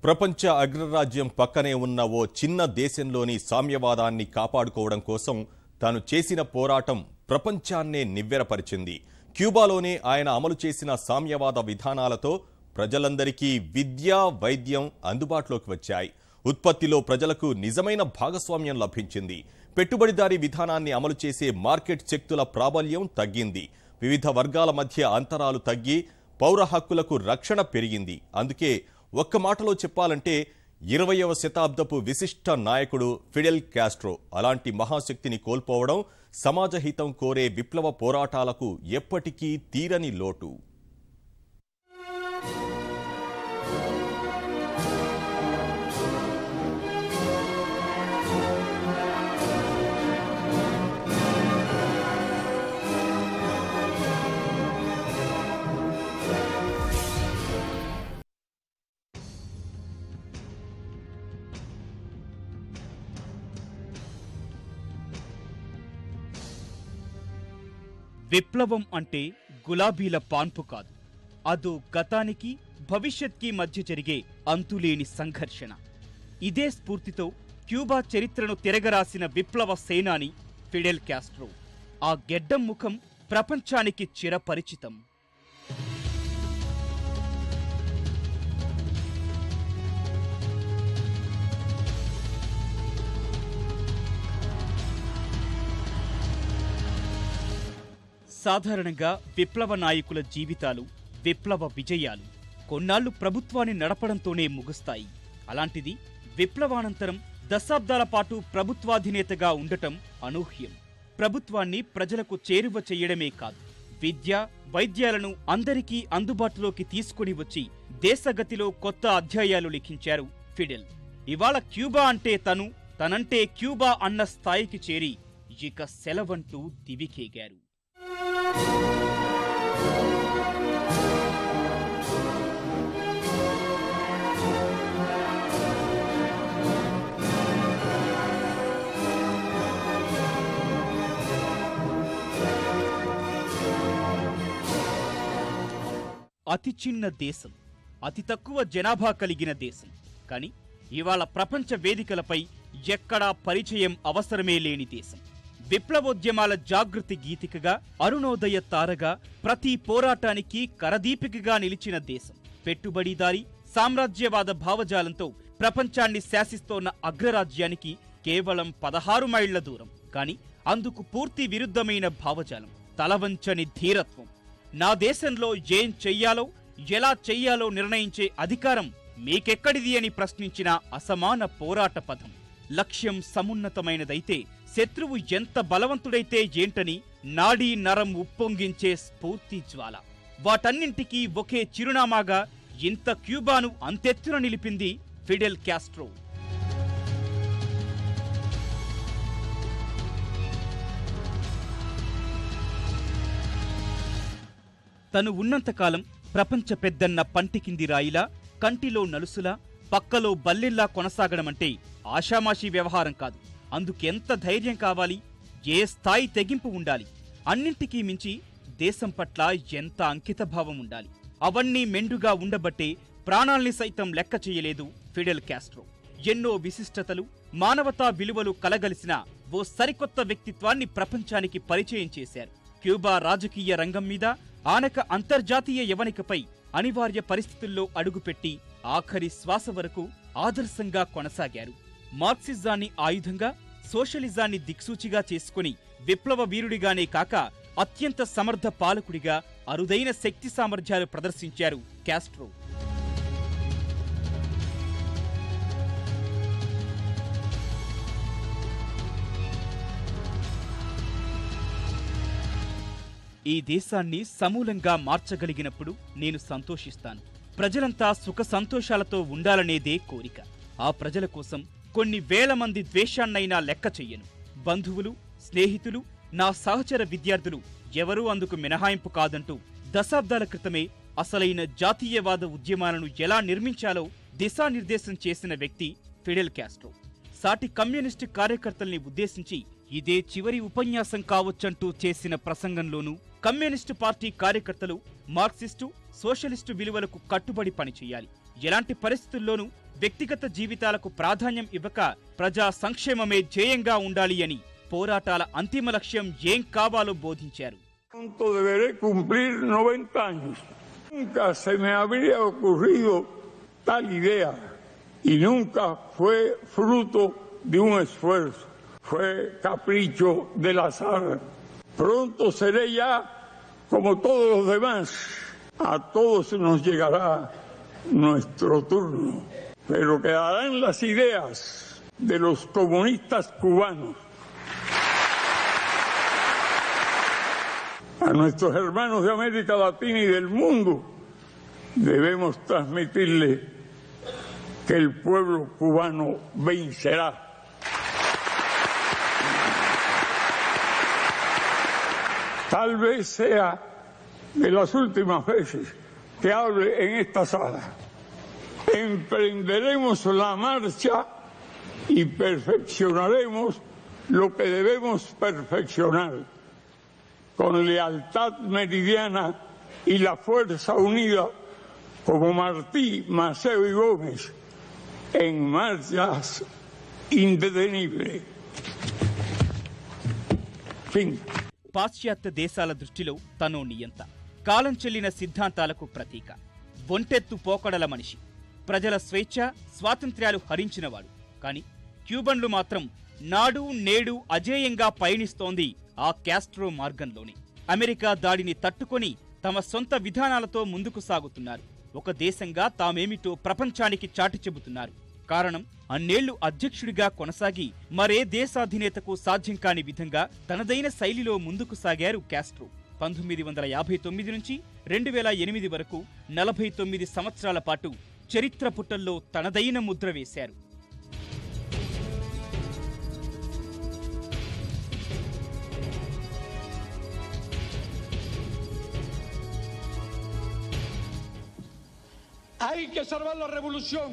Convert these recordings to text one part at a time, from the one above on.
ప్రపంచ అగ్రరాజ్యం పక్కనే ఉన్న ఓ చిన్న దేశంలోని సామ్యవాదాన్ని కాపాడుకోవడం కోసం తాను చేసిన పోరాటం ప్రపంచాన్నే నివ్వెరపరిచింది. క్యూబాలోనే ఆయన అమలు చేసిన సామ్యవాద విధానాలతో ప్రజలందరికీ విద్య, వైద్యం అందుబాటులోకి వచ్చాయి. ఉత్పత్తిలో ప్రజలకు నిజమైన భాగస్వామ్యం లభించింది. పెట్టుబడిదారీ విధానాన్ని అమలు చేసే మార్కెట్ శక్తుల ప్రాబల్యం తగ్గింది. వివిధ వర్గాల మధ్య అంతరాలు తగ్గి పౌర హక్కులకు రక్షణ పెరిగింది. అందుకే ఒక్క మాటలో చెప్పాలంటే 20వ శతాబ్దపు విశిష్ట నాయకుడు ఫిడెల్ కాస్ట్రో. అలాంటి మహాశక్తిని కోల్పోవడం సమాజ హితం కోరే విప్లవ పోరాటాలకు ఎప్పటికీ తీరని లోటు. విప్లవం అంటే గులాబీల పాన్పు కాదు. అదో గతానికి భవిష్యత్కి మధ్య జరిగే అంతులేని సంఘర్షణ. ఇదే స్ఫూర్తితో క్యూబా చరిత్రను తిరగరాసిన విప్లవ సేనాని ఫిడెల్ కాస్ట్రో. ఆ గెడ్డం ముఖం ప్రపంచానికి చిరపరిచితం. సాధారణంగా విప్లవ నాయకుల జీవితాలు, విప్లవ విజయాలు కొన్నాళ్లు ప్రభుత్వాన్ని నడపడంతోనే ముగుస్తాయి. అలాంటిది విప్లవానంతరం దశాబ్దాల పాటు ప్రభుత్వాధినేతగా ఉండటం అనూహ్యం. ప్రభుత్వాన్ని ప్రజలకు చేరువ చేయడమే కాదు, విద్య, వైద్యాలను అందరికీ అందుబాటులోకి తీసుకుని వచ్చి దేశగతిలో కొత్త అధ్యాయాలు లిఖించారు ఫిడెల్. ఇవాళ క్యూబా అంటే తనంటే క్యూబా అన్న స్థాయికి చేరి ఇక సెలవంటూ దివికేగారు. అతి చిన్న దేశం, అతి తక్కువ జనాభా కలిగిన దేశం, కానీ ఇవాళ ప్రపంచ వేదికలపై ఎక్కడా పరిచయం అవసరమే లేని దేశం. విప్లవోద్యమాల జాగృతి గీతికగా, అరుణోదయ తారగా, ప్రతి పోరాటానికి కరదీపికగా నిలిచిన దేశం. పెట్టుబడిదారీ సామ్రాజ్యవాద భావజాలంతో ప్రపంచాన్ని శాసిస్తోన్న అగ్రరాజ్యానికి కేవలం 16 మైళ్ల దూరం. కానీ అందుకు పూర్తి విరుద్ధమైన భావజాలం, తలవంచని ధీరత్వం. నా దేశంలో ఏం చెయ్యాలో, ఎలా చెయ్యాలో నిర్ణయించే అధికారం మీకెక్కడిది అని ప్రశ్నించిన అసమాన పోరాట పథం. లక్ష్యం సమున్నతమైనదైతే శత్రువు ఎంత బలవంతుడైతే ఏంటని నాడీ నరం ఉప్పొంగించే స్ఫూర్తి జ్వాల. వాటన్నింటికీ ఒకే చిరునామాగా ఇంత క్యూబాను అంతెత్తున నిలిపింది ఫిడెల్ కాస్ట్రో. తను ఉన్నంతకాలం ప్రపంచ పెద్దన్న పంటి కింది రాయిలా, కంటిలో నలుసులా, పక్కలో బల్లెల్లా కొనసాగడమంటే ఆషామాషీ వ్యవహారం కాదు. అందుకెంత ధైర్యం కావాలి, ఏ స్థాయి తెగింపు ఉండాలి, అన్నింటికీ మించి దేశం పట్ల ఎంత అంకితభావం ఉండాలి. అవన్నీ మెండుగా ఉండబట్టే ప్రాణాల్ని సైతం లెక్క చేయలేదు ఫిడెల్ కాస్ట్రో. ఎన్నో విశిష్టతలు, మానవతా విలువలు కలగలిసిన ఓ సరికొత్త వ్యక్తిత్వాన్ని ప్రపంచానికి పరిచయం చేశారు. క్యూబా రాజకీయ రంగం మీద ఆనక అంతర్జాతీయ యవనికపై అనివార్య పరిస్థితుల్లో అడుగుపెట్టి ఆఖరి శ్వాస వరకు ఆదర్శంగా కొనసాగారు. మార్క్సిజాన్ని ఆయుధంగా, సోషలిజాన్ని దిక్సూచిగా చేసుకుని విప్లవ వీరుడిగానే కాక అత్యంత సమర్థ పాలకుడిగా అరుదైన శక్తి సామర్థ్యాలు ప్రదర్శించారు కాస్ట్రో. ఈ దేశాన్ని సమూలంగా మార్చగలిగినప్పుడు నేను సంతోషిస్తాను. ప్రజలంతా సుఖ సంతోషాలతో ఉండాలనేదే కోరిక. ఆ ప్రజల కోసం కొన్ని వేల మంది ద్వేషాన్నైనా లెక్క చెయ్యను. బంధువులు, స్నేహితులు, నా సహచర విద్యార్థులు ఎవరూ అందుకు మినహాయింపు కాదంటూ దశాబ్దాల క్రితమే అసలైన జాతీయవాద ఉద్యమాలను ఎలా నిర్మించాలో దిశానిర్దేశం చేసిన వ్యక్తి ఫిడెల్ కాస్ట్రో. సాటి కమ్యూనిస్టు కార్యకర్తల్ని ఉద్దేశించి ఇదే చివరి ఉపన్యాసం కావచ్చంటూ చేసిన ప్రసంగంలోనూ కమ్యూనిస్టు పార్టీ కార్యకర్తలు మార్క్సిస్టు, సోషలిస్టు విలువలకు కట్టుబడి పనిచేయాలి. ఎలాంటి పరిస్థితుల్లోనూ వ్యక్తిగత జీవితాలకు ప్రాధాన్యం ఇవ్వక ప్రజా సంక్షేమమే ధ్యేయంగా ఉండాలి అని పోరాటాల అంతిమ లక్ష్యం ఏం కావాలో బోధించారు. Pronto deberé cumplir 90 años. Nunca se me habría ocurrido tal idea y nunca fue fruto de un esfuerzo, fue capricho del azar. Pronto seré ya como todos los demás. A todos nos llegará nuestro turno, pero quedarán las ideas de los comunistas cubanos. A nuestros hermanos de América Latina y del mundo debemos transmitirle que el pueblo cubano vencerá. Tal vez sea de las últimas veces que hable en esta sala. Emprenderemos la marcha y perfeccionaremos lo que debemos perfeccionar. Con lealtad meridiana y la fuerza unida como Martí, Maceo y Gómez en marchas indetenibles. Fin. పాశ్చాత్య దేశాల దృష్టిలో తను నియంత, కాలం చెల్లిన సిద్ధాంతాలకు ప్రతీక, ఒంటెత్తు పోకడల మనిషి, ప్రజల స్వేచ్ఛ స్వాతంత్ర్యాలు హరించినవాడు. కాని క్యూబన్లు మాత్రం నాడు నేడు అజేయంగా పయనిస్తోంది ఆ క్యాస్ట్రో మార్గంలోనే. అమెరికా దాడిని తట్టుకొని తమ సొంత విధానాలతో ముందుకు సాగుతున్నారు. ఒక దేశంగా తామేమిటో ప్రపంచానికి చాటి చెబుతున్నారు. కారణం, అన్నేళ్లు అధ్యక్షుడిగా కొనసాగి మరే దేశాధినేతకు సాధ్యం కాని విధంగా తనదైన శైలిలో ముందుకు సాగారు కాస్ట్రో. 1959 నుంచి 2008 వరకు 49 సంవత్సరాల పాటు చరిత్ర పుటల్లో తనదైన ముద్ర వేశారు. Hay que salvar la revolución.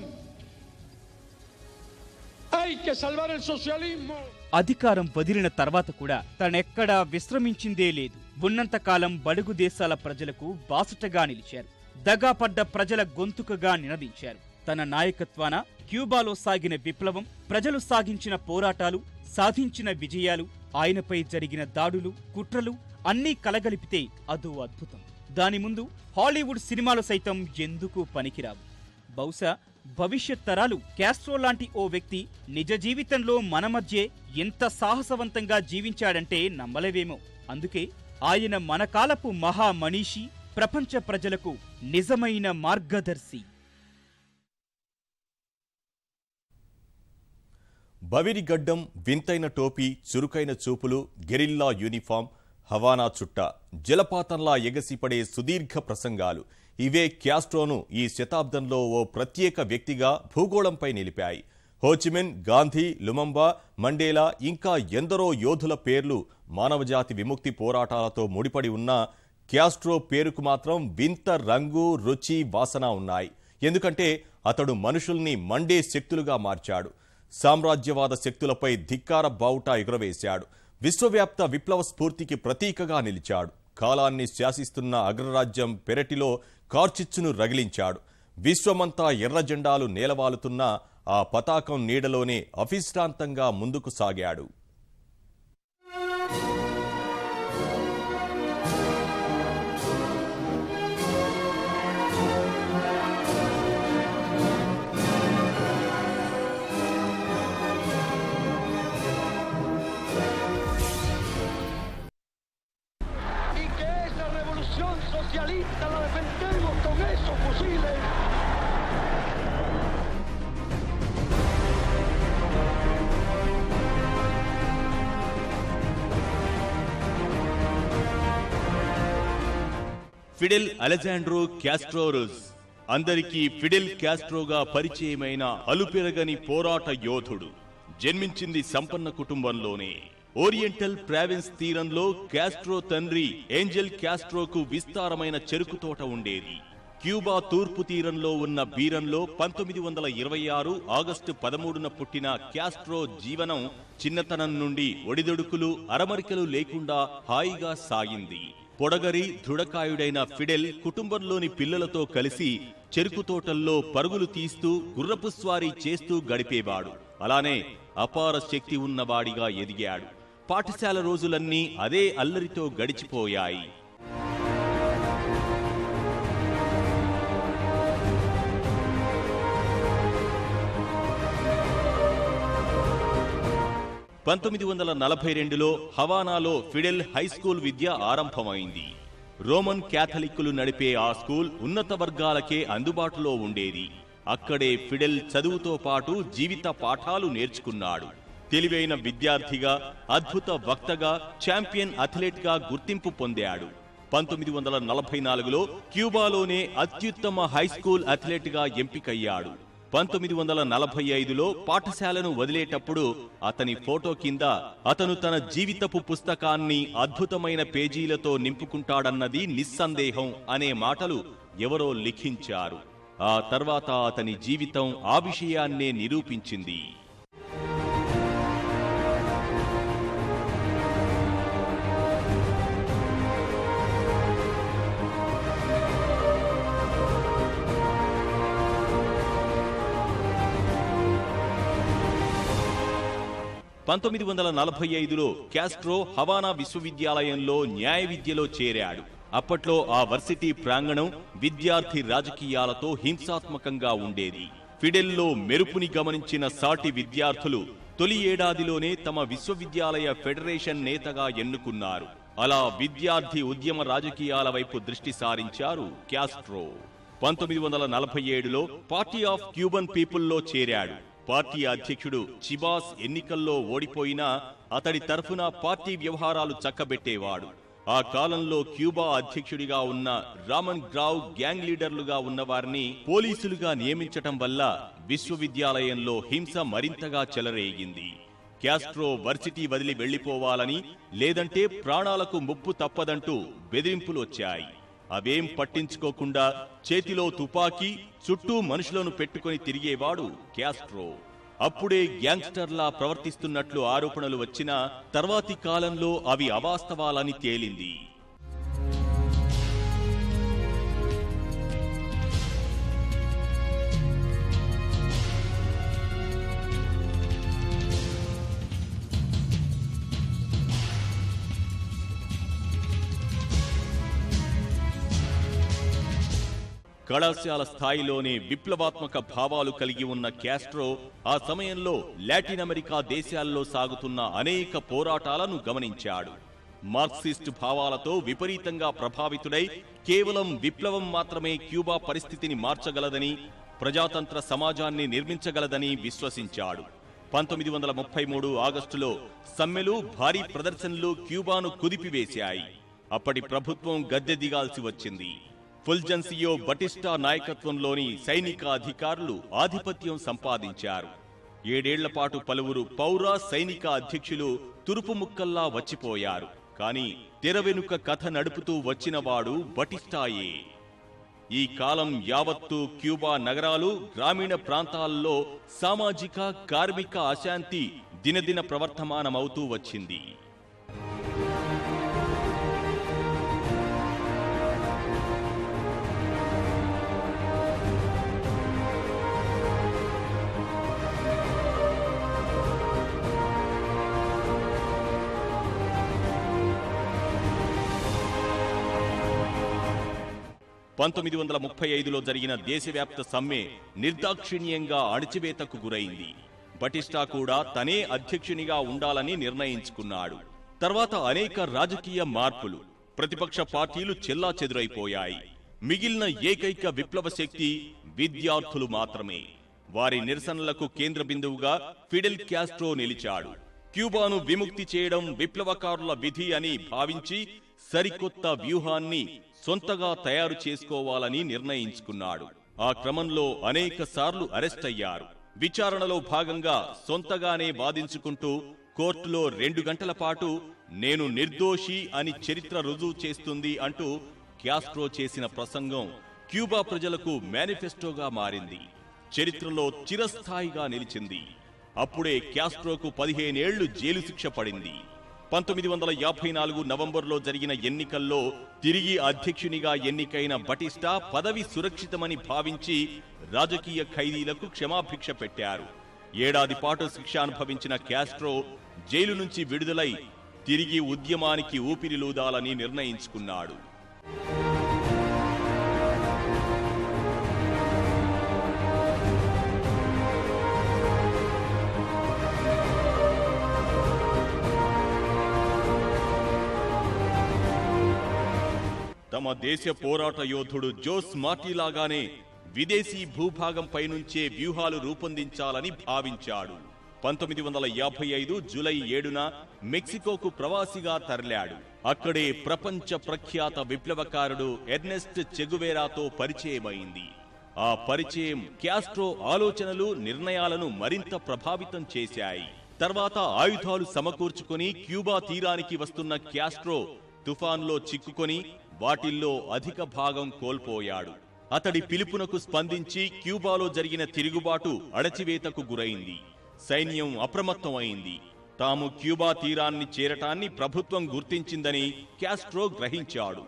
Hay que salvar el socialismo. అధికారం వదిలిన తర్వాత కూడా తనెక్కడా విశ్రమించిందే లేదు. ఉన్నంతకాలం బడుగు దేశాల ప్రజలకు బాసటగా నిలిచారు. దగాపడ్డ ప్రజల గొంతుకగా నినదించారు. తన నాయకత్వాన క్యూబాలో సాగిన విప్లవం, ప్రజలు సాగించిన పోరాటాలు, సాధించిన విజయాలు, ఆయనపై జరిగిన దాడులు, కుట్రలు అన్నీ కలగలిపితే అదో అద్భుతం. దాని ముందు హాలీవుడ్ సినిమాలు సైతం ఎందుకు పనికిరావు. బహుశా భవిష్యత్ తరాలు కాస్ట్రో లాంటి ఓ వ్యక్తి నిజ జీవితంలో మన మధ్యే ఎంత సాహసవంతంగా జీవించాడంటే నమ్మలేవేమో. అందుకే ఆయన మన కాలపు మహామనీషి, ప్రపంచ ప్రజలకు నిజమైన మార్గదర్శి. బవిరిగడ్డం, వింతైన టోపీ, చురుకైన చూపులు, గెరిల్లా యూనిఫామ్, హవానా చుట్ట, జలపాతంలా ఎగసిపడే సుదీర్ఘ ప్రసంగాలు ఇవే క్యాస్ట్రోను ఈ శతాబ్దంలో ఓ ప్రత్యేక వ్యక్తిగా భూగోళంపై నిలిపాయి. హోచిమిన్, గాంధీ, లుమంబా, మండేలా ఇంకా ఎందరో యోధుల పేర్లు మానవజాతి విముక్తి పోరాటాలతో ముడిపడి ఉన్న క్యాస్ట్రో పేరుకు మాత్రం వింత రంగు, రుచి, వాసన ఉన్నాయి. ఎందుకంటే అతడు మనుషుల్ని మండే శక్తులుగా మార్చాడు. సామ్రాజ్యవాద శక్తులపై ధిక్కార బావుటా ఎగురవేశాడు. విశ్వవ్యాప్త విప్లవ స్ఫూర్తికి ప్రతీకగా నిలిచాడు. కాలాన్ని శాసిస్తున్న అగ్రరాజ్యం పెరటిలో కార్చిచ్చును రగిలించాడు. విశ్వమంతా ఎర్ర జెండాలు నేలవాలుతున్న ఆ పతాకం నీడలోనే అవిశ్రాంతంగా ముందుకు సాగాడు. Socialista la defendemos con esos fusiles. Fidel Alejandro Castro rose అందరికీ ఫిడెల్ క్యాస్ట్రోగా పరిచయమైన అలుపెరగని పోరాట యోధుడు. జన్మించింది సంపన్న కుటుంబంలోనే. ఓరియంటల్ ప్రావిన్స్ తీరంలో క్యాస్ట్రో తండ్రి ఏంజెల్ క్యాస్ట్రోకు విస్తారమైన చెరుకు తోట ఉండేది. క్యూబా తూర్పు తీరంలో ఉన్న బీరంలో 1926 ఆగస్టు 13న పుట్టిన క్యాస్ట్రో జీవనం చిన్నతనం నుండి ఒడిదొడుకులు, అరమరికలు లేకుండా హాయిగా సాగింది. పొడగరి దృఢకాయుడైన ఫిడెల్ కుటుంబంలోని పిల్లలతో కలిసి చెరుకు తోటల్లో పరుగులు తీస్తూ గుర్రపు స్వారీ చేస్తూ గడిపేవాడు. అలానే అపార శక్తి ఉన్నవాడిగా ఎదిగాడు. పాఠశాల రోజులన్నీ అదే అల్లరితో గడిచిపోయాయి. పంతొమ్మిది 1942లో హవానాలో ఫిడెల్ హైస్కూల్ విద్య ఆరంభమైంది. రోమన్ క్యాథలిక్కులు నడిపే ఆ స్కూల్ ఉన్నత వర్గాలకే అందుబాటులో ఉండేది. అక్కడే ఫిడెల్ చదువుతో పాటు జీవిత పాఠాలు నేర్చుకున్నాడు. తెలివైన విద్యార్థిగా, అద్భుత వక్తగా, ఛాంపియన్ అథ్లెట్గా గుర్తింపు పొందాడు. 1944లో క్యూబాలోనే అత్యుత్తమ హైస్కూల్ అథ్లెట్గా ఎంపికయ్యాడు. 1945లో పాఠశాలను వదిలేటప్పుడు అతని ఫోటో కింద అతను తన జీవితపు పుస్తకాన్ని అద్భుతమైన పేజీలతో నింపుకుంటాడన్నది నిస్సందేహం అనే మాటలు ఎవరో లిఖించారు. ఆ తర్వాత అతని జీవితం ఆ విషయాన్నే నిరూపించింది. పంతొమ్మిది 1945లో క్యాస్ట్రో హవానా విశ్వవిద్యాలయంలో న్యాయ విద్యలో చేరాడు. అప్పట్లో ఆ వర్సిటీ ప్రాంగణం విద్యార్థి రాజకీయాలతో హింసాత్మకంగా ఉండేది. ఫిడెల్లో మెరుపుని గమనించిన సాటి విద్యార్థులు తొలి ఏడాదిలోనే తమ విశ్వవిద్యాలయ ఫెడరేషన్ నేతగా ఎన్నుకున్నారు. అలా విద్యార్థి ఉద్యమ రాజకీయాల వైపు దృష్టి సారించారు క్యాస్ట్రో. 1947లో పార్టీ ఆఫ్ క్యూబన్ పీపుల్లో చేరాడు. పార్టీ అధ్యక్షుడు చిబాస్ ఎన్నికల్లో ఓడిపోయినా అతడి తరఫున పార్టీ వ్యవహారాలు చక్కబెట్టేవాడు. ఆ కాలంలో క్యూబా అధ్యక్షుడిగా ఉన్న రామన్ గ్రావ్ గ్యాంగ్ లీడర్లుగా ఉన్నవారిని పోలీసులుగా నియమించటం వల్ల విశ్వవిద్యాలయంలో హింస మరింతగా చెలరేగింది. క్యాస్ట్రో వర్సిటీ వదిలి వెళ్లిపోవాలని, లేదంటే ప్రాణాలకు ముప్పు తప్పదంటూ బెదిరింపులొచ్చాయి. అవేం పట్టించుకోకుండా చేతిలో తుపాకీ, చుట్టూ మనుషులను పెట్టుకుని తిరిగేవాడు క్యాస్ట్రో. అప్పుడే గ్యాంగ్స్టర్లా ప్రవర్తిస్తున్నట్లు ఆరోపణలు వచ్చినా తర్వాతి కాలంలో అవి అవాస్తవాలని తేలింది. కళాశాల స్థాయిలోనే విప్లవాత్మక భావాలు కలిగి ఉన్న క్యాస్ట్రో ఆ సమయంలో లాటిన్ అమెరికా దేశాల్లో సాగుతున్న అనేక పోరాటాలను గమనించాడు. మార్క్సిస్ట్ భావాలతో విపరీతంగా ప్రభావితుడై కేవలం విప్లవం మాత్రమే క్యూబా పరిస్థితిని మార్చగలదని, ప్రజాతంత్ర సమాజాన్ని నిర్మించగలదని విశ్వసించాడు. 1933 ఆగస్టులో సమ్మెలు, భారీ ప్రదర్శనలు క్యూబాను కుదిపివేశాయి. అప్పటి ప్రభుత్వం గద్దె దిగాల్సి వచ్చింది. ఫుల్జెన్సియో బటిస్టా నాయకత్వంలోని సైనిక అధికారులు ఆధిపత్యం సంపాదించారు. 7 ఏళ్ల పాటు పలువురు పౌర సైనిక అధ్యక్షులు తురుపు ముక్కల్లా వచ్చిపోయారు. కానీ తెర వెనుక కథ నడుపుతూ వచ్చినవాడు బటిస్టాయే. ఈ కాలం యావత్తు క్యూబా నగరాలు, గ్రామీణ ప్రాంతాల్లో సామాజిక, కార్మిక అశాంతి దినదిన ప్రవర్తమానమవుతూ వచ్చింది. పంతొమ్మిది 1935లో జరిగిన దేశవ్యాప్త సమ్మె నిర్దాక్షిణ్యంగా అణచివేతకు గురైంది. బటిస్టా కూడా తనే అధ్యక్షునిగా ఉండాలని నిర్ణయించుకున్నాడు. తర్వాత అనేక రాజకీయ మార్పులు, ప్రతిపక్ష పార్టీలు చెల్లాచెదురైపోయాయి. మిగిలిన ఏకైక విప్లవ శక్తి విద్యార్థులు మాత్రమే. వారి నిరసనలకు కేంద్ర బిందువుగా ఫిడెల్ క్యాస్ట్రో నిలిచాడు. క్యూబాను విముక్తి చేయడం విప్లవకారుల విధి అని భావించి సరికొత్త వ్యూహాన్ని సొంతగా తయారు చేసుకోవాలని నిర్ణయించుకున్నాడు. ఆ క్రమంలో అనేక సార్లు అరెస్ట్ అయ్యారు. విచారణలో భాగంగా సొంతగానే వాదించుకుంటూ కోర్టులో 2 గంటల పాటు నేను నిర్దోషి అని చరిత్ర రుజువు చేస్తుంది అంటూ క్యాస్ట్రో చేసిన ప్రసంగం క్యూబా ప్రజలకు మేనిఫెస్టోగా మారింది. చరిత్రలో చిరస్థాయిగా నిలిచింది. అప్పుడే క్యాస్ట్రోకు 15 ఏళ్లు జైలు శిక్ష పడింది. 1954 నవంబర్లో జరిగిన ఎన్నికల్లో తిరిగి అధ్యక్షునిగా ఎన్నికైన బటిస్టా పదవి సురక్షితమని భావించి రాజకీయ ఖైదీలకు క్షమాభిక్ష పెట్టారు. ఏడాది పాటు శిక్ష అనుభవించిన క్యాస్ట్రో జైలు నుంచి విడుదలై తిరిగి ఉద్యమానికి ఊపిరిలూదాలని నిర్ణయించుకున్నాడు. తమ దేశ పోరాట యోధుడు జోస్ మార్టీలాగానే విదేశీ భూభాగంపై నుంచే వ్యూహాలు రూపొందించాలని భావించాడు. 1955 జూలై 7న మెక్సికోకు ప్రవాసిగా తరలాడు. అక్కడే ప్రపంచ ప్రఖ్యాత విప్లవకారుడు ఎర్నెస్ట్ చెగువేరాతో పరిచయమైంది. ఆ పరిచయం క్యాస్ట్రో ఆలోచనలు, నిర్ణయాలను మరింత ప్రభావితం చేశాయి. తర్వాత ఆయుధాలు సమకూర్చుకుని క్యూబా తీరానికి వస్తున్న క్యాస్ట్రో తుఫాన్లో చిక్కుకొని వాటిల్లో అధిక భాగం కోల్పోయాడు. అతడి పిలుపునకు స్పందించి క్యూబాలో జరిగిన తిరుగుబాటు అణచివేతకు గురైంది. సైన్యం అప్రమత్తమైంది. తాము క్యూబా తీరాన్ని చేరటాన్ని ప్రభుత్వం గుర్తించిందని క్యాస్ట్రో గ్రహించాడు.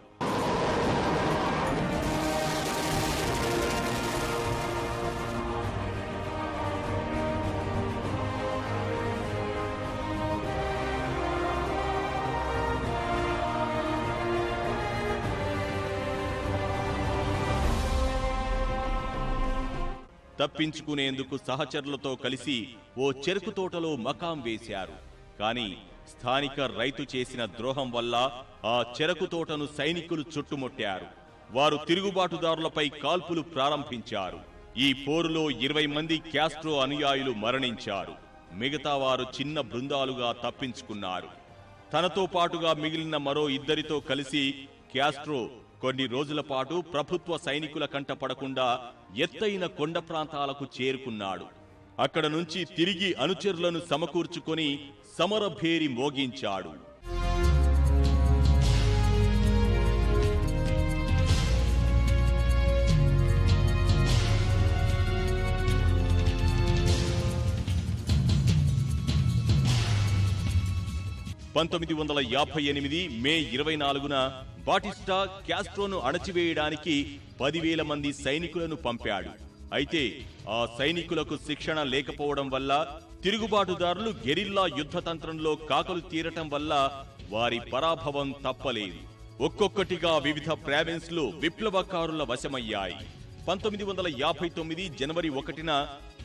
తప్పించుకునేందుకు సహచరులతో కలిసి ఓ చెరుకు తోటలో మకాం వేశారు. కానీ స్థానిక రైతు చేసిన ద్రోహం వల్ల ఆ చెరకు తోటను సైనికులు చుట్టుముట్టారు. వారు తిరుగుబాటుదారులపై కాల్పులు ప్రారంభించారు. ఈ పోరులో 20 మంది క్యాస్ట్రో అనుయాయులు మరణించారు. మిగతా వారు చిన్న బృందాలుగా తప్పించుకున్నారు. తనతో పాటుగా మిగిలిన మరో 2 కలిసి క్యాస్ట్రో కొన్ని రోజుల పాటు ప్రభుత్వ సైనికుల కంట పడకుండా ఎత్తైన కొండ ప్రాంతాలకు చేరుకున్నాడు. అక్కడ నుంచి తిరిగి అనుచరులను సమకూర్చుకొని సమరభేరి మోగించాడు. మే 24న బాటిస్టా క్యాస్ట్రోను అణచివేయడానికి 10,000 మంది సైనికులను పంపాడు. అయితే ఆ సైనికులకు శిక్షణ లేకపోవడం వల్ల, తిరుగుబాటుదారులు గెరిల్లా యుద్ధతంత్రంలో కాకలు తీరటం వల్ల వారి పరాభవం తప్పలేదు. ఒక్కొక్కటిగా వివిధ ప్రావిన్స్లు విప్లవకారుల వశమయ్యాయి. 1959 జనవరి 1న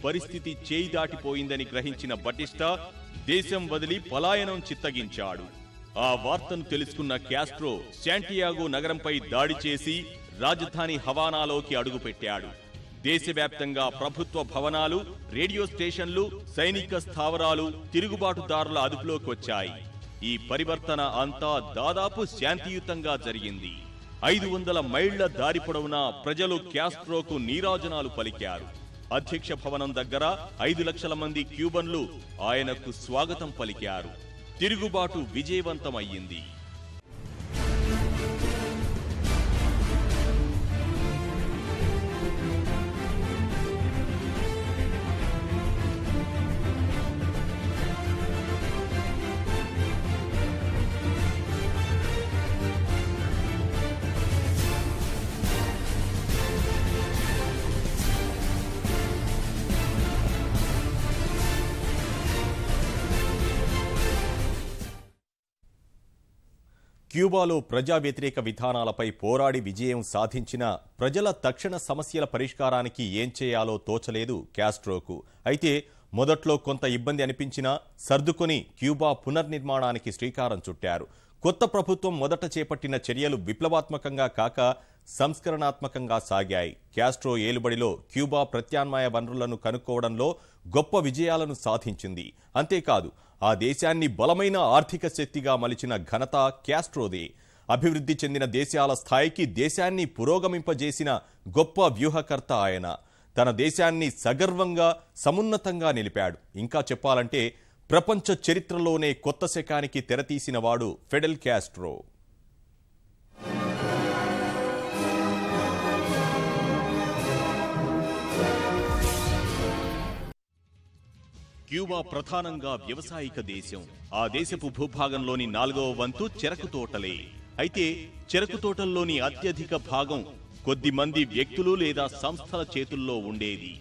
పరిస్థితి చేయి దాటిపోయిందని గ్రహించిన బటిస్టా దేశం వదిలి పలాయనం చిత్తగించాడు. ఆ వార్తను తెలుసుకున్న క్యాస్ట్రో శాంటియాగో నగరంపై దాడి చేసి రాజధాని హవానాలోకి అడుగుపెట్టాడు. దేశవ్యాప్తంగా ప్రభుత్వ భవనాలు, రేడియో స్టేషన్లు, సైనిక స్థావరాలు తిరుగుబాటుదారుల అదుపులోకి వచ్చాయి. ఈ పరివర్తన అంతా దాదాపు శాంతియుతంగా జరిగింది. 500 మైళ్ల దారి పొడవునా ప్రజలు క్యాస్ట్రోకు నీరాజనాలు పలికారు. అధ్యక్ష భవనం దగ్గర 5 లక్షల మంది క్యూబన్లు ఆయనకు స్వాగతం పలికారు. తిరుగుబాటు విజయవంతమయ్యింది. క్యూబాలో ప్రజా వ్యతిరేక విధానాలపై పోరాడి విజయం సాధించిన ప్రజల తక్షణ సమస్యల పరిష్కారానికి ఏం చేయాలో తోచలేదు క్యాస్ట్రోకు. అయితే మొదట్లో కొంత ఇబ్బంది అనిపించినా సర్దుకొని క్యూబా పునర్నిర్మాణానికి శ్రీకారం చుట్టారు. కొత్త ప్రభుత్వం మొదట చేపట్టిన చర్యలు విప్లవాత్మకంగా కాక సంస్కరణాత్మకంగా సాగాయి. క్యాస్ట్రో ఏలుబడిలో క్యూబా ప్రత్యామ్నాయ వనరులను కనుక్కోవడంలో గొప్ప విజయాలను సాధించింది. అంతేకాదు ఆ దేశాన్ని బలమైన ఆర్థిక శక్తిగా మలిచిన ఘనత క్యాస్ట్రోదే. అభివృద్ధి చెందిన దేశాల స్థాయికి దేశాన్ని పురోగమింపజేసిన గొప్ప వ్యూహకర్త ఆయన. తన దేశాన్ని సగర్వంగా సమున్నతంగా నిలిపాడు. ఇంకా చెప్పాలంటే ప్రపంచ చరిత్రలోనే కొత్త శకానికి తెరతీసిన వాడు ఫిడెల్ క్యాస్ట్రో. క్యూబా ప్రధానంగా వ్యవసాయిక దేశం. ఆ దేశపు భూభాగంలోని 4వ వంతు చెరకు తోటలే. అయితే చెరకు తోటల్లోని అత్యధిక భాగం కొద్ది మంది వ్యక్తులు లేదా సంస్థల చేతుల్లో ఉండేది.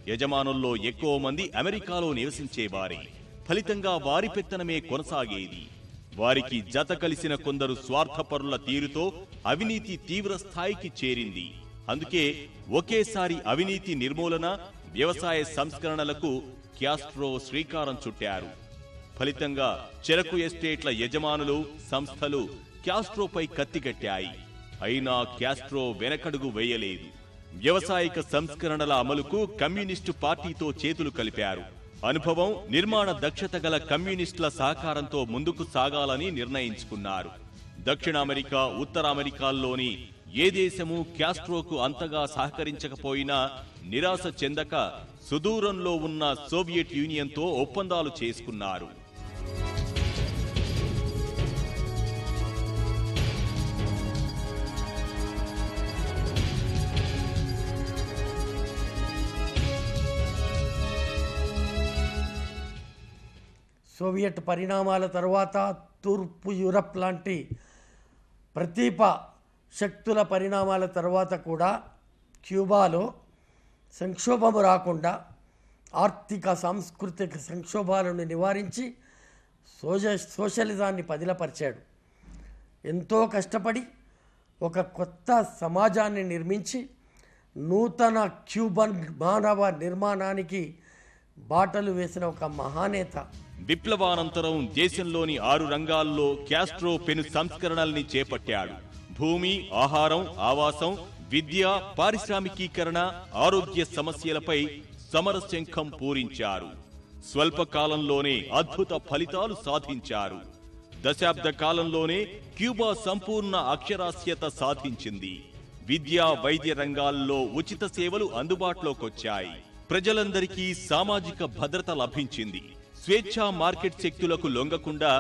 యజమానుల్లో ఎక్కువ మంది అమెరికాలో నివసించేవారే. ఫలితంగా వారి పెత్తనమే కొనసాగేది. వారికి జత కలిసిన కొందరు స్వార్థపరుల తీరుతో అవినీతి తీవ్ర స్థాయికి చేరింది. అందుకే ఒకేసారి అవినీతి నిర్మూలన, వ్యవసాయ సంస్కరణలకు క్యాస్ట్రో శ్రీకారం చుట్టారు. ఫలితంగా చెరకు ఎస్టేట్ల యజమానులు, సంస్థలు క్యాస్ట్రోపై కత్తికట్టాయి. అయినా క్యాస్ట్రో వెనకడుగు వేయలేదు. వ్యవసాయిక సంస్కరణల అమలుకు కమ్యూనిస్టు పార్టీతో చేతులు కలిపారు. అనుభవం, నిర్మాణ దక్షత గల కమ్యూనిస్టుల సహకారంతో ముందుకు సాగాలని నిర్ణయించుకున్నారు. దక్షిణ అమెరికా, ఉత్తర అమెరికాల్లోని ఏ దేశము క్యాస్ట్రోకు అంతగా సహకరించకపోయినా నిరాశ చెందక సుదూరంలో ఉన్న సోవియట్ యూనియన్తో ఒప్పందాలు చేసుకున్నారు. సోవియట్ పరిణామాల తర్వాత తూర్పు యూరప్ లాంటి ప్రతీప శక్తుల పరిణామాల తర్వాత కూడా క్యూబాలో సంక్షోభము రాకుండా ఆర్థిక, సాంస్కృతిక సంక్షోభాలను నివారించి సోషలిజాన్ని పదిలపరిచాడు. ఎంతో కష్టపడి ఒక కొత్త సమాజాన్ని నిర్మించి నూతన క్యూబన్ మానవ నిర్మాణానికి బాటలు వేసిన ఒక మహానేత. విప్లవానంతరం దేశంలోని 6 రంగాల్లో క్యాస్ట్రో పెను సంస్కరణల్ని చేపట్టాడు. భూమి, ఆహారం, ఆవాసం, విద్య, పారిశ్రామికీకరణ, ఆరోగ్య సమస్యలపై సమరశంఖం పూరించారు. స్వల్ప కాలంలోనే అద్భుత ఫలితాలు సాధించారు. దశాబ్ద కాలంలోనే క్యూబా సంపూర్ణ అక్షరాస్యత సాధించింది. విద్యా, వైద్య రంగాల్లో ఉచిత సేవలు అందుబాటులోకొచ్చాయి. ప్రజలందరికీ సామాజిక భద్రత లభించింది. స్వేచ్ఛా మార్కెట్ శక్తులకు లొంగకుండా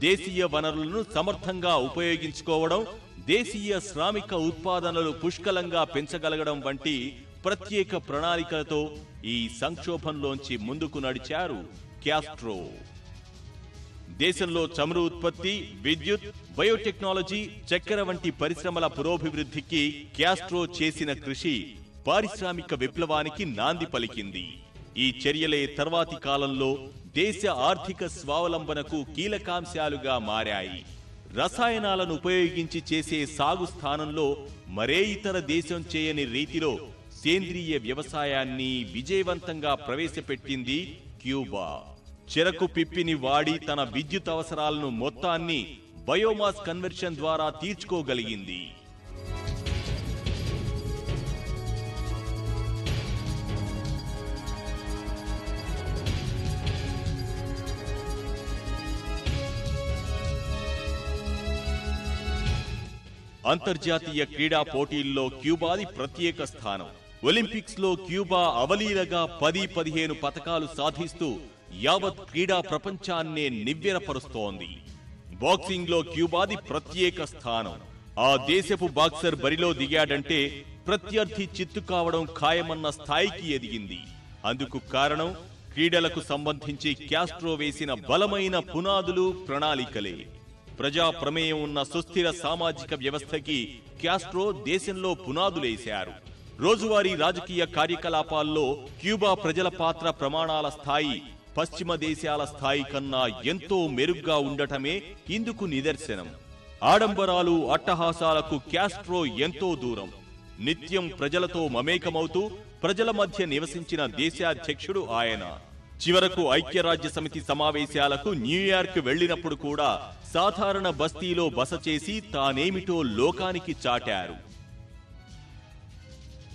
దేశీయ వనరులను సమర్థంగా ఉపయోగించుకోవడం, దేశీయ శ్రామిక ఉత్పాదనలు పుష్కలంగా పెంచగలగడం వంటి ప్రత్యేక ప్రణాళికలతో ఈ సంక్షోభంలోంచి ముందుకు నడిచారు క్యాస్ట్రో. దేశంలో చమురు ఉత్పత్తి, విద్యుత్, బయోటెక్నాలజీ, చక్కెర వంటి పరిశ్రమల పురోభివృద్ధికి క్యాస్ట్రో చేసిన కృషి పారిశ్రామిక విప్లవానికి నాంది పలికింది. ఈ చర్యలే తర్వాతి కాలంలో దేశ ఆర్థిక స్వావలంబనకు కీలకాంశాలుగా మారాయి. రసాయనాలను ఉపయోగించి చేసే సాగు స్థానంలో మరే ఇతర దేశం చేయని రీతిలో సేంద్రియ వ్యవసాయాన్ని విజయవంతంగా ప్రవేశపెట్టింది క్యూబా. చెరకు పిప్పిని వాడి తన విద్యుత్ అవసరాలను మొత్తాన్ని బయోమాస్ కన్వర్షన్ ద్వారా తీర్చుకోగలిగింది. అంతర్జాతీయ క్రీడా పోటీల్లో క్యూబాది ప్రత్యేక స్థానం. ఒలింపిక్స్ లో క్యూబా అవలీలగా 10-15 పతకాలు సాధిస్తూ యావత్ క్రీడా ప్రపంచాన్నే నివ్వెరపరుస్తోంది. బాక్సింగ్ లో క్యూబాది ప్రత్యేక స్థానం. ఆ దేశపు బాక్సర్ బరిలో దిగాడంటే ప్రత్యర్థి చిత్తు కావడం ఖాయమన్న స్థాయికి ఎదిగింది. అందుకు కారణం క్రీడలకు సంబంధించి క్యాస్ట్రో వేసిన బలమైన పునాదులు, ప్రణాళికలే. ప్రజా ప్రమేయం ఉన్న సుస్థిర సామాజిక వ్యవస్థకి క్యాస్ట్రో దేశంలో పునాదులేశారు. రోజువారీ రాజకీయ కార్యకలాపాల్లో క్యూబా ప్రజల పాత్ర, ప్రమాణాల స్థాయి పశ్చిమ దేశాల స్థాయి కన్నా ఎంతో మెరుగ్గా ఉండటమే ఇందుకు నిదర్శనం. ఆడంబరాలు, అట్టహాసాలకు క్యాస్ట్రో ఎంతో దూరం. నిత్యం ప్రజలతో మమేకమవుతూ ప్రజల మధ్య నివసించిన దేశాధ్యక్షుడు ఆయన. చివరకు ఐక్యరాజ్య సమితి సమావేశాలకు న్యూయార్క్ వెళ్లినప్పుడు కూడా సాధారణ బస్తీలో బస చేసి తానేమిటో లోకానికి చాటారు.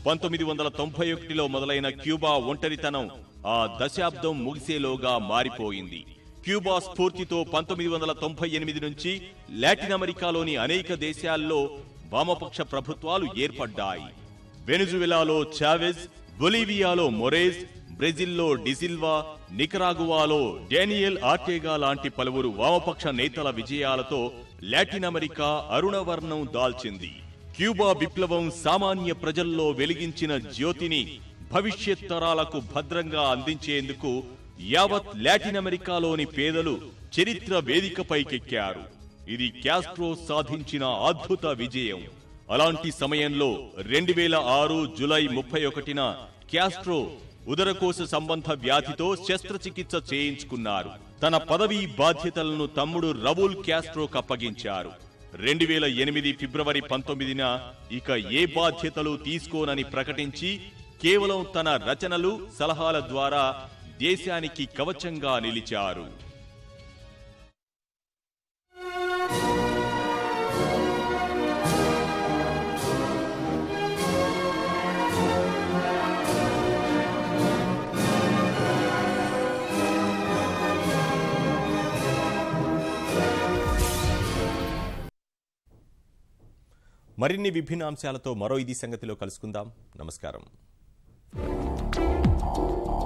1991లో మొదలైన క్యూబా ఒంటరితనం ఆ దశాబ్దం ముగిసేలోగా మారిపోయింది. క్యూబా స్ఫూర్తితో 1998 నుంచి లాటిన్ అమెరికాలోని అనేక దేశాల్లో వామపక్ష ప్రభుత్వాలు ఏర్పడ్డాయి. వెనుజువెలాలో చావెజ్, బొలీవియాలో మొరేజ్, బ్రెజిల్లో డిసిల్వా, నికరాగువాలో డానియల్ ఆర్టేగా లాంటి పలువురు వామపక్ష నేతల విజయాలతో లాటిన్ అమెరికా అరుణవర్ణం దాల్చింది. క్యూబా విప్లవం సామాన్య ప్రజల్లో వెలిగించిన జ్యోతిని భవిష్యత్ తరాలకు భద్రంగా అందించేందుకు యావత్ లాటిన్ అమెరికాలోని పేదలు చరిత్ర వేదికపైకెక్కారు. ఇది క్యాస్ట్రో సాధించిన అద్భుత విజయం. అలాంటి సమయంలో 2006 జూలై 31న క్యాస్ట్రో ఉదరకోశ సంబంధ వ్యాధితో శస్త్రచికిత్స చేయించుకున్నారు. తన పదవీ బాధ్యతలను తమ్ముడు రౌల్ క్యాస్ట్రోకు అప్పగించారు. 2008 ఫిబ్రవరి 19న ఇక ఏ బాధ్యతలు తీసుకోనని ప్రకటించి కేవలం తన రచనలు, సలహాల ద్వారా దేశానికి కవచంగా నిలిచారు. మరిన్ని విభిన్న అంశాలతో మరో ఇది సంగతిలో కలుసుకుందాం. నమస్కారం.